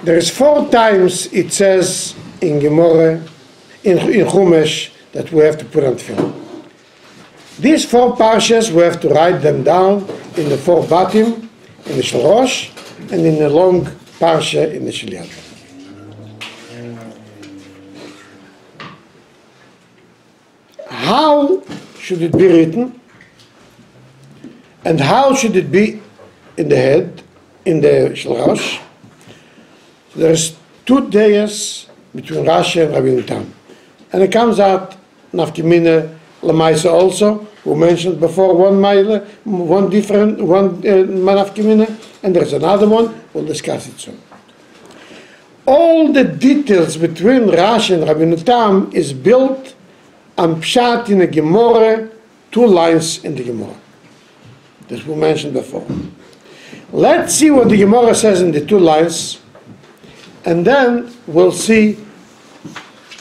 There is 4 times it says in Gemara, in Chumash, that we have to put on tefillin. These 4 parshas, we have to write them down in the 4 batim, in the shalosh, and in the long parsha in the shliach. How should it be written? And how should it be in the head, in the shalosh? There's 2 days between Rashi and Rabbeinu Tam. And it comes out Nafkimine Lamaisa also, who mentioned before one Nafkimine, and there's another one, we'll discuss it soon. All the details between Rashi and Rabbeinu Tam is built on Pshat in the Gemara, 2 lines in the Gemara. This we mentioned before. Let's see what the Gemara says in the 2 lines, and then we'll see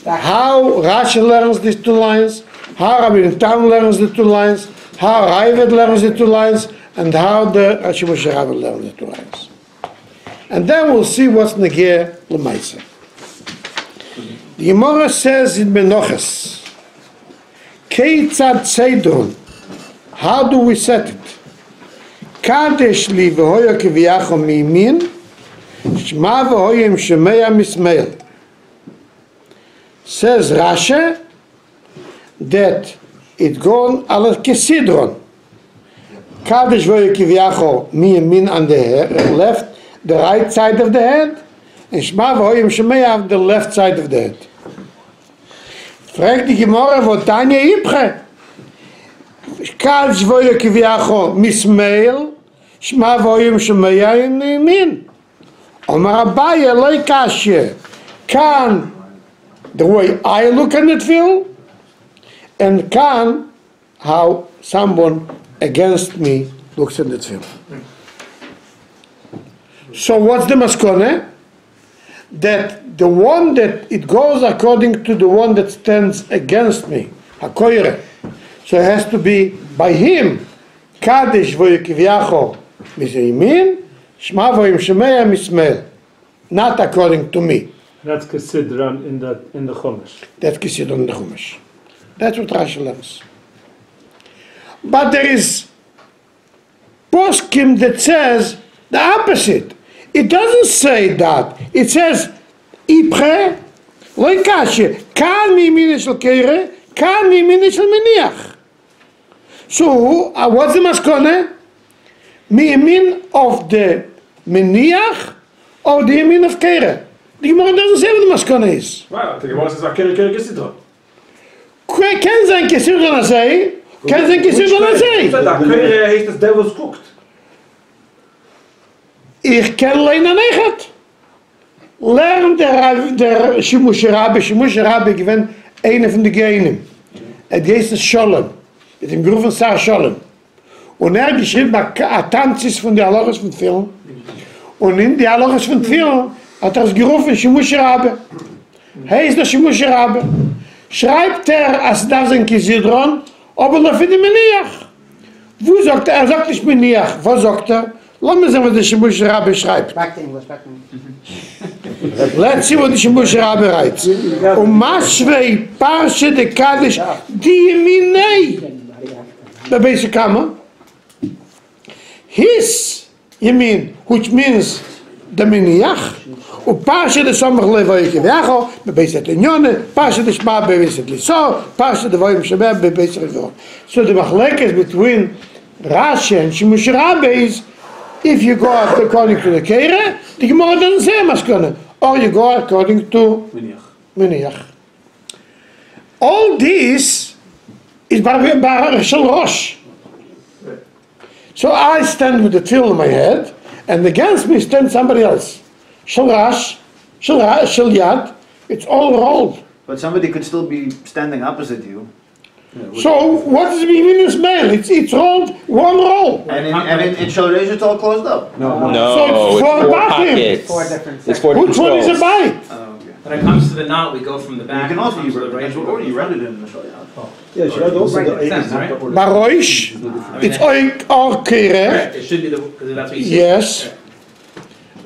how Rashi learns these 2 lines, how Rabbeinu Tam learns the 2 lines, how Raavad learns the 2 lines, and how the Rashi Moshe Rabbeinu learns the 2 lines. And then we'll see what's Negeh L'maisa. The Gemara says in Menoches, Keitzad Seidron, how do we set it? Kadesh li v'hoya kiviyacho miyimin, shma v'hoya im shemeya mismeil. Says Rashi that it gone al kesidron. Kadesh v'hoya kiviyacho miyimin on the left, the right side of the head, and shma v'hoya im shemeya on the left side of the head. Fragt die Gemara, wo Tanya Ibche? Kadesh v'hoya kiviyacho mismeil, shma v'hoya im shemeya miyimin. Omar Abaye loy kashye. Kan the way I look at it feel, and kan how someone against me looks at it feel. So what's the maskone? That the one that it goes according to the one that stands against me, hakoyre. So it has to be by him. Kadesh v'yekivyacho miseyimin, shma v'yim shemeya mismel. Not according to me. That's Kesidron in the Chumash. That's Kesidron in the Chumash. That's what Rashi learns. But there is poskim that says the opposite. It doesn't say that. It says Ipche loy kashe kan mimin shel keire kan mimin shel meniach. So what's the maskone? Mimin of the meniach or the yamin of keire? The Gemara doesn't say what the maskone is. Wow, the Gemara says keire kesidron. Ken zijn kesidron say? Ken zijn kesidron say? Dat keire heeft het devils cooked. Ich ken alleen aan echt. Lern der Shimush Rabbi. Shimush Rabbi gewinnt een van de genen. Het geest is Shalom. Mit dem Beruf von Sar Shalom. Und geschrieben a Tanzis von der Halachos von Tefillin. Und in die Halachos von Tefillin hat es gerufen Shimush Rabbi. Ist der Shimush Rabbi. Schreibt als das ein Kisidron, aber noch für die Meniach. Wo sagt er? Er sagt nicht Meniach. Was sagt er? Lass me sehen, was der Shimush Rabbi schreibt. Let's see what the Shimush Rabbi writes. Umashvei parshe de Kadesh diyeminei. The basic comma. His yamin, which means the miniach. Uparshe de samach levoye kivyachol, bebeset linyone. Parshe de shma bebeset liso. Parshe de voyim shebeh bebeset liso. So the machlekes between Rashi and Shimush Rabbi is, if you go according to the Keire, the Gemara doesn't say maskone. Or you go according to Miniach. All this is Bar Shel Rosh. So I stand with the tefillin in my head, and against me stands somebody else. Shel Rosh, Shel Yad, it's all rolled. But somebody could still be standing opposite you. So what does it mean in Ismail? It's rolled, one roll. And in Shel Resh it's all closed up. No, so it's 4 pockets. 4 different It's 4 Which one is a bite? When it comes to the knot, we go from the back. You can also comes use to the right. or you run it in the Shel Yad. Yeah, Shel Yad also Right, makes sense, right? Baroish, it's all Keire. Correct. It should be because that's what you said. Yes.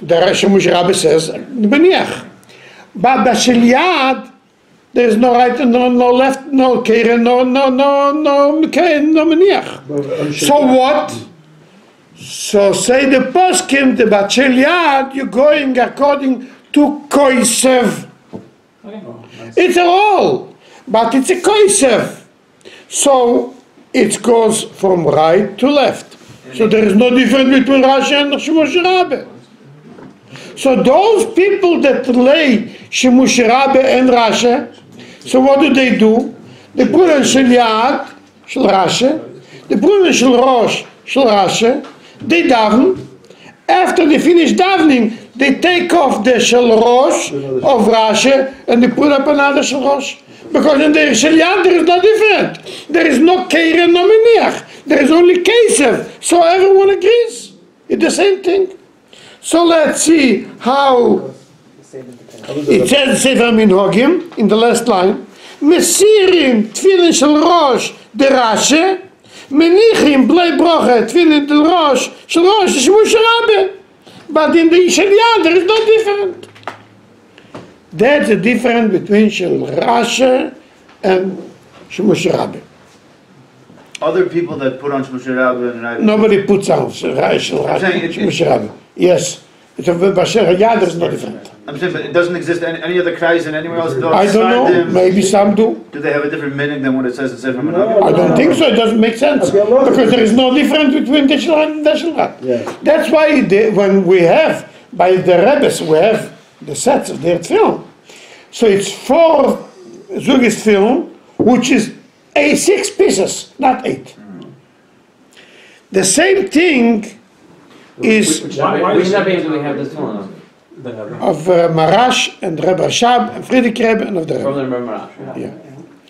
the Moshe Rabbe says, Beniach. But Bashel Yad, there is no right, no left, no Keren, no Meniach. So what? So say the poskim, the Bashel Yad, you're going according to Koisev. It's a roll, but it's a Koisev. So it goes from right to left. So there is no difference between Rashi and Moshe Rabbe. So those people that lay Moshe Rabbe and Rashi, so what do? They put on Shel Yad, Shel Rashi, they put on Shel Rosh, Shel Rashi, they daven. After they finish davening, they take off the Shel Rosh of Rashi and they put up another Shel Rosh. Because in the Shel Yad there is no different. There is no Keren, no Meniach. There is only Kesev. So everyone agrees. It's the same thing. So let's see how it says Sefer Minhagim in the last line. Mesirim Tfilin Shel Rosh de Rashi, Menichim Blei Broche Tfilin Del Rosh Shel Rosh de Moshe Rabbe. But in the Shel Yad there is no different. That's the difference between Shel Rashi and Moshe Rabbe. Other people that put on Moshe Rabbe and Nobody puts on Shel Rashi, Moshe Rabbe. Yes. It's a Bashar Yad, there's no different. I'm saying, but it doesn't exist any other Kreis and anywhere else. I don't know. Maybe some do. Do they have a different meaning than what it says in Sefer Menachim? I don't think so. It doesn't make sense because there is no difference between the Shel and the Shel. That's why when we have by the Rebbes, we have the sets of their film. So it's 4 Zugis film, which is 6 pieces, not 8. The same thing is Which Rebbe do we have this one on? of Marash and Rebbe Rashab and Friedrich Rebbe and of the From Rebbe. the Marash.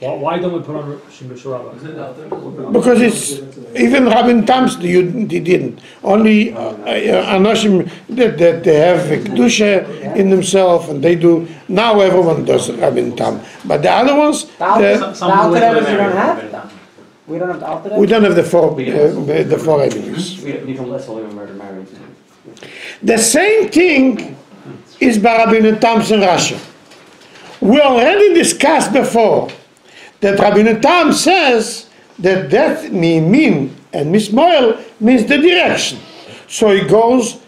Yeah. Why don't we put on Moshe Rabbe? Because it's even Rabbi Tams they didn't. Only Anoshim that they have Kedusha in themselves and they do. Now everyone does Rabbi Tam. But the other ones, The Alter Rebbe we don't have. We don't have the Alter Rebbe. we don't have the 4 avenues. You can less only murder married. The same thing is by Rabbi Tams and Rashi. We already discussed before that Rabbi Tam says that Mimin and Mismoel means the direction. So he goes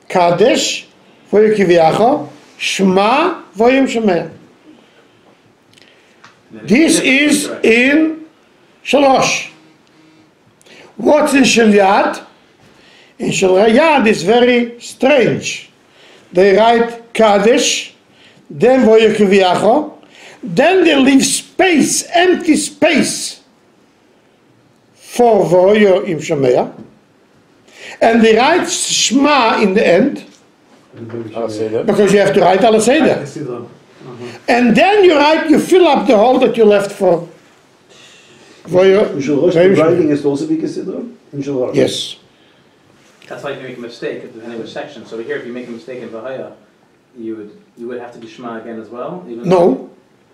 Kadesh, Voyekiviacho, Shema, Voyim Shemeh. This is in Shalosh. What's in Shel Yad? In Shel Yad is very strange. They write Kadesh, then Voyekiviacho, then they leave space, empty space for Voyo im Shemea, and they write Shema in the end, because you have to write Al Seder. And then you fill up the hole that you left for Voyo. The writing is also be considered? Yes. That's why if you make a mistake at the beginning of a section. So here, if you make a mistake in Vahaya, you would have to do Shema again as well? Even No,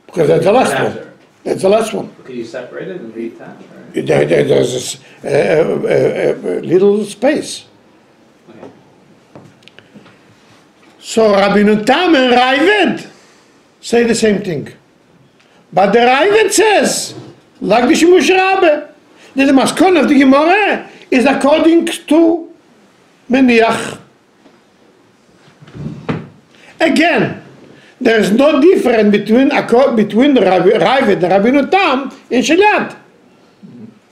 because that's the last one. That's the last one. Could you separate it and reattach? There's a little space. Okay. So Rabbi Tam and Raavad say the same thing. But the Raavad says, like the Moshe Rabbe, that the maskon of the Gemara is according to Meniach. Again, there is no difference between the Raavad and Rabbi Tam in Shel Yad.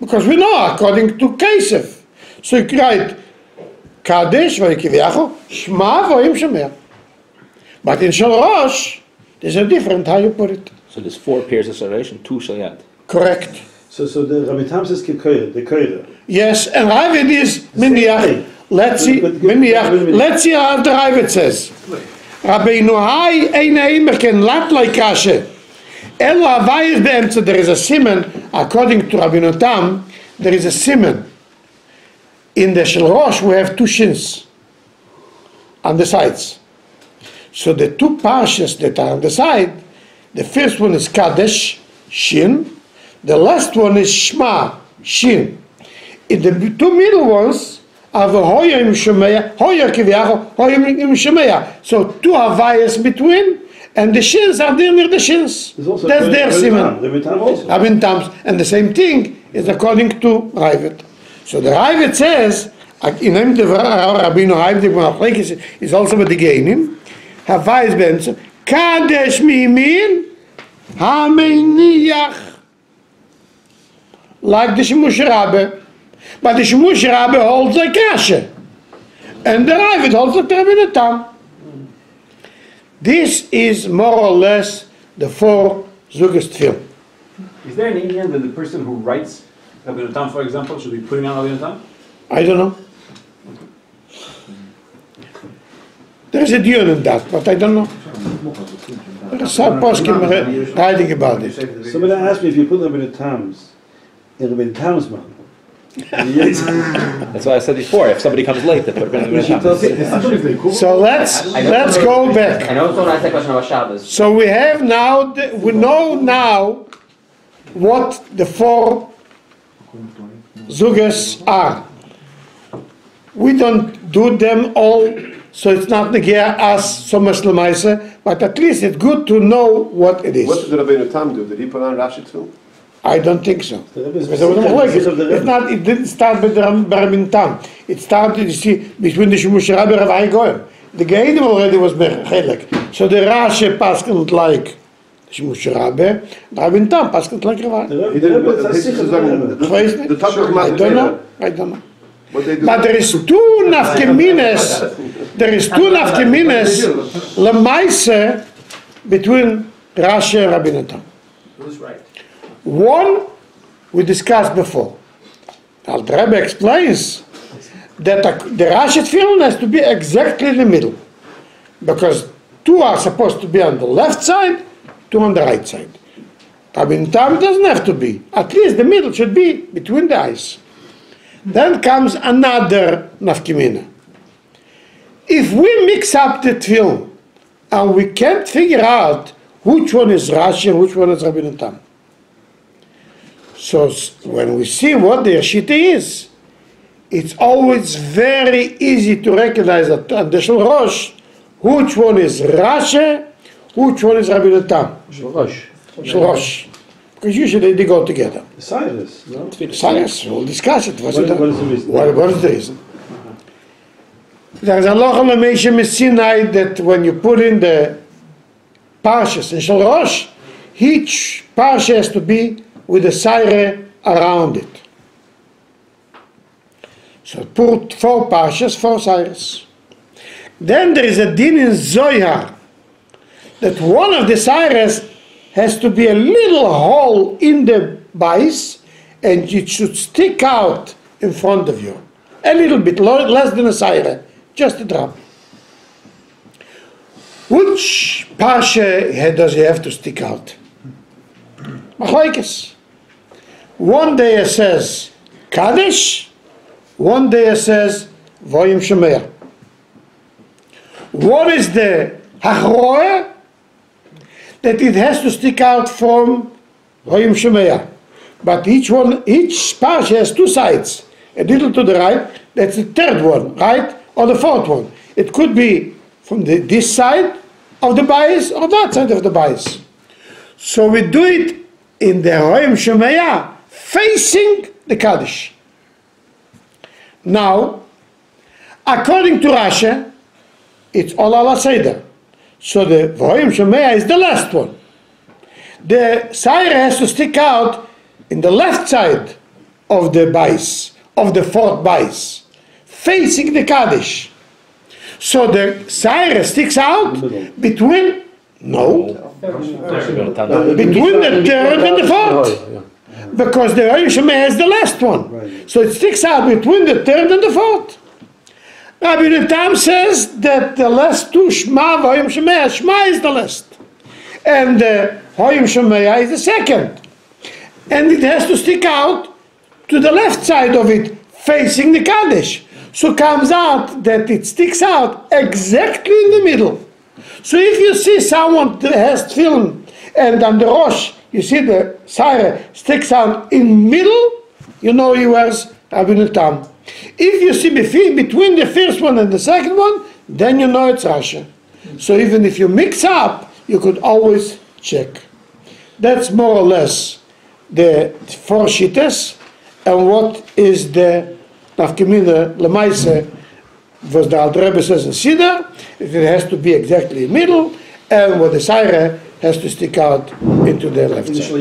Because we know according to Kesef. So you write Kadesh Voyekiviacho, Shema Voyim Shemea. But in Shel Rosh, there's a different how you put it. So there's 4 pairs of salvation, 2 Shel Yad. Correct. So the Rabbi Tam says the Koire. Yes, and Raavad is Meniach. Let's see, Meniach. Let's see how the Raavad says. Rabbeinu Hai Einei Merken Lat Like Rashi. Elo Havayis Be'emtza. There is a siman, according to Rabbeinu Tam, there is a siman. In the Shel Rosh we have 2 shins on the sides. So the 2 parshas that are on the side, the first one is Kadesh, Shin. The last one is Shema, Shin. In the 2 middle ones aber hoyer im Shemaya, hoyer kivyach, hoyer im Shemaya. So two havayas between, and the shins are there near the shins. That's their siman. Rabin Tam's, and the same thing is according to Ravid. So the Ravid says, in him the Rabbeinu Ravid is also with the Geinim. Havayas ben kadesh mimin hameniach, like the Shemush Rabbe, but the Shemush Rabbe holds like Kasha, and the Ravid holds like Rabbeinu Tam. This is more or less the four Zugas Tefillin. Is there an Indian that the person who writes Rabbeinu Tam, for example, should be putting on Rabbeinu Tam? I don't know. There is a deal in that, but I don't know. There is some poskim writing about it. Somebody asked me if you put Rabbeinu Tam's in Rabbeinu Tam's mouth. That's why I said before, if somebody comes late, they put Rabbeinu Tam. So let's go back. I know someone asked a question about Shabbos. So we have now, we know now what the four Zugas are. We don't do them all, so it's not negia us so much lemaisa, but at least it's good to know what it is. What did Rabbeinu Tam do? Did he put on Rashi too? I don't think so. It's not, it didn't start with the Rabbeinu Tam. It started, you see, between the Shemush Rabbe and Rav Goyim. The Geinim already was Mechelek. So the Rashi paskened like Shemush Rabbe, Rabbeinu Tam paskened like Rav. He didn't. The Tashach I don't know. But there is two nafkemines. There is two nafkemines lemaise between Rashi and Rabbeinu Tam. Who's right? One we discussed before. Now the Rebbe explains that the Rashi Tefillin has to be exactly in the middle, because two are supposed to be on the left side, two on the right side. Rabbeinu Tam doesn't have to be. At least the middle should be between the eyes. Then comes another nafkemina. If we mix up the Tefillin and we can't figure out which one is Rashi and which one is Rabbeinu Tam, so when we see what the Shita is, it's always very easy to recognize that on the Shul Rosh, which one is Rashi, which one is Rabbeinu Tam. Shul Rosh. Because usually they go together. Cyrus, no? Cyrus, we'll discuss it. What is the reason? What is the reason? There is a law on the Meshim Sinai that when you put in the parshas in Shul Rosh, each parsha has to be with a sire around it. So put four parshas, four sires. Then there is a din in Zohar that one of the sires has to be a little hole in the base, and it should stick out in front of you. A little bit, less than a sire, just a drop. Which parsha does he have to stick out? Machlokes. One day it says Kaddish, one day it says Voyim Shemeya. What is the hachroa? That it has to stick out from Voyim Shemeya. But each parsha has two sides. A little to the right, that's the third one, right? Or the fourth one. It could be from this side of the bias or that side of the bias. So we do it in the Voyim Shemeya, facing the Kaddish. Now, according to Rashi, it's all ala seder. So the Voyim Shemeya is the last one. The sire has to stick out in the left side of the bais, of the fourth bais, facing the Kaddish. So the sire sticks out between, between the third and the fourth. Because the Voyim Shemeya is the last one. So it sticks out between the third and the fourth. Rabbeinu Tam says that the last two Shema, Voyim Shemeya, Shema is the last. And the Voyim Shemeya is the second. And it has to stick out to the left side of it, facing the Kaddish. So it comes out that it sticks out exactly in the middle. So if you see someone that has tefillin, and on the Rosh, you see the sire sticks out in middle, you know he wears Rabbeinu Tam If you see between the first one and the second one, then you know it's Rashi. So even if you mix up, you could always check. That's more or less the 4 shittas, and what is the nafkamina lemaise, was the Alter Rebbe says in Siddur, it has to be exactly in the middle, and what the Seire has to stick out into the left side. So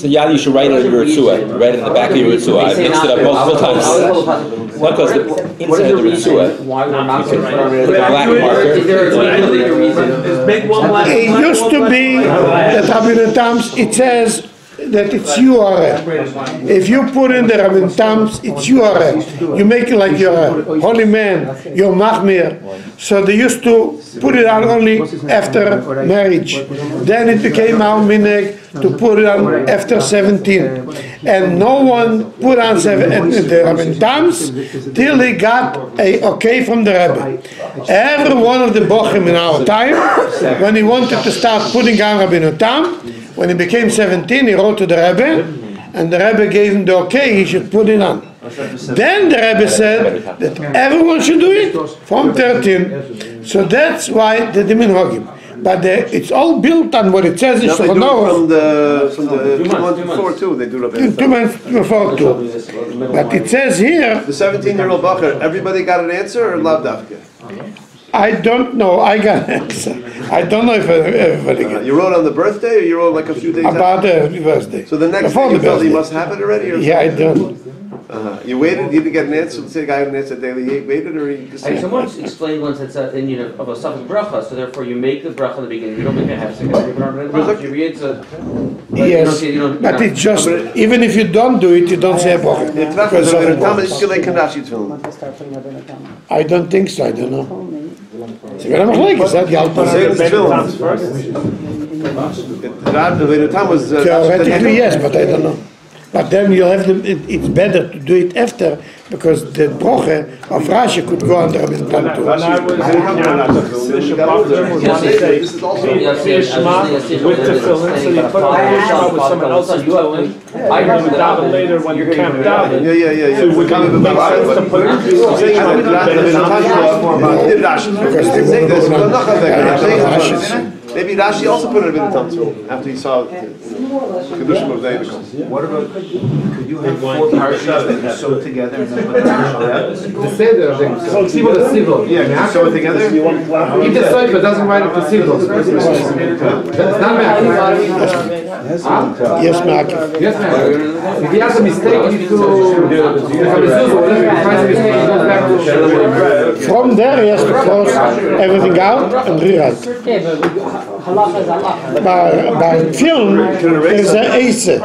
Yad, you should write it in your Ritzua, write it in the back of your Ritzua. I've mixed it up multiple times. Not because the inside of the Ritzua, put a black marker. It used to be that Rabbeinu Tam's, it says that it's URL. If you put in the Rabbeinu Tam's, it's URL. You make it like you're a holy man, you're Machmir. So they used to put it on only after marriage. Then it became our minhag to put it on after 17. And no one put on the Rabbeinu Tam's till he got a okay from the Rebbe. Every one of the Bochim in our time, when he wanted to start putting on Rabbeinu Tam, when he became 17, he wrote to the Rebbe, and the Rebbe gave him the okay, he should put it on. Then the Rebbe said that everyone should do it from 13. So that's why the minhagim. But it's all built on what it says in Shulchan Aruch. From the 2 months before too, they do Rabbeinu Tam. 2 months before too. But it says here, The 17-year-old Bacher, everybody got an answer or Lav Dafka? I don't know, I got an answer. I don't know if everybody got it. You wrote on the birthday or you wrote like a few days About after? the birthday. So the next Before day you the felt he birthday. must have it already? Or Yeah, I don't. You waited, you didn't get an answer, let's say the guy had an answer daily, he waited or he just... Someone explained once it's an Indian of a suffix bracha, so therefore you make the bracha in the beginning, you don't make a half second, you read it, Yes, but it's just, even if you don't do it, you don't say a bracha. Because of the bracha. I don't think so, I don't know. Ze willen nog lekker, is dat? Die Alter Theoretically, yes, but I don't know. But then you have them, it's better to do it after, because the broche of Rashi could go under Rabbeinu Tam too. When I was with tefillin, so you put on Shema with someone else's tefillin, I remember daven later when you can't daven. Yeah. So would it make sense to put Maybe Rashi also put it in the Tam too, after he saw the Kedushin of David. What about, could you have 4 parashas that you sew together and then put the The Seder, so Tzibur the Sivul. Yeah, can you sew it together? He just saw it, but doesn't write it for Sivul. It's not Me'akiv. Yes, Me'akiv. Yes, Me'akiv. If he has a mistake, he needs to From there, he has to cross everything out and rewrite. By film, there's an ace. You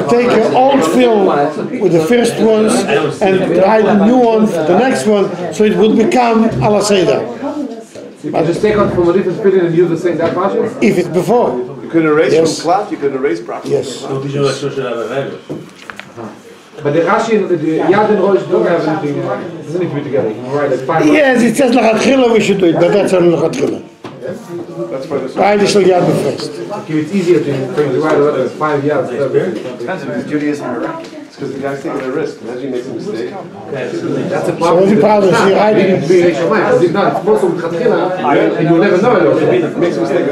take your old film with the first ones and write a new one for the next one, so it would become ala Seder. You can just take out from a different tefillin and use the same that pashas? If it's before. You could erase Yes. from cloth, you could erase properly. Yes. But the Rashi and the Yad and Rosh don't have anything, doesn't need to be together. You can write like 5. Yes, it says Lachatchila we should do it, but that's only Lachatchila. That's for the... Write the Shal Yad first. It's easier to write a letter 5 yards. Depends if it's Judaism or Iraq. It's because the guy's taking a risk. Imagine he makes a mistake. That's a So problem. what's the problem? Is he writing It's being Shomai. Because if not, it's supposed to be Chatchila, and you'll never know it. Makes a mistake.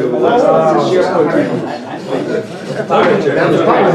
That's the problem.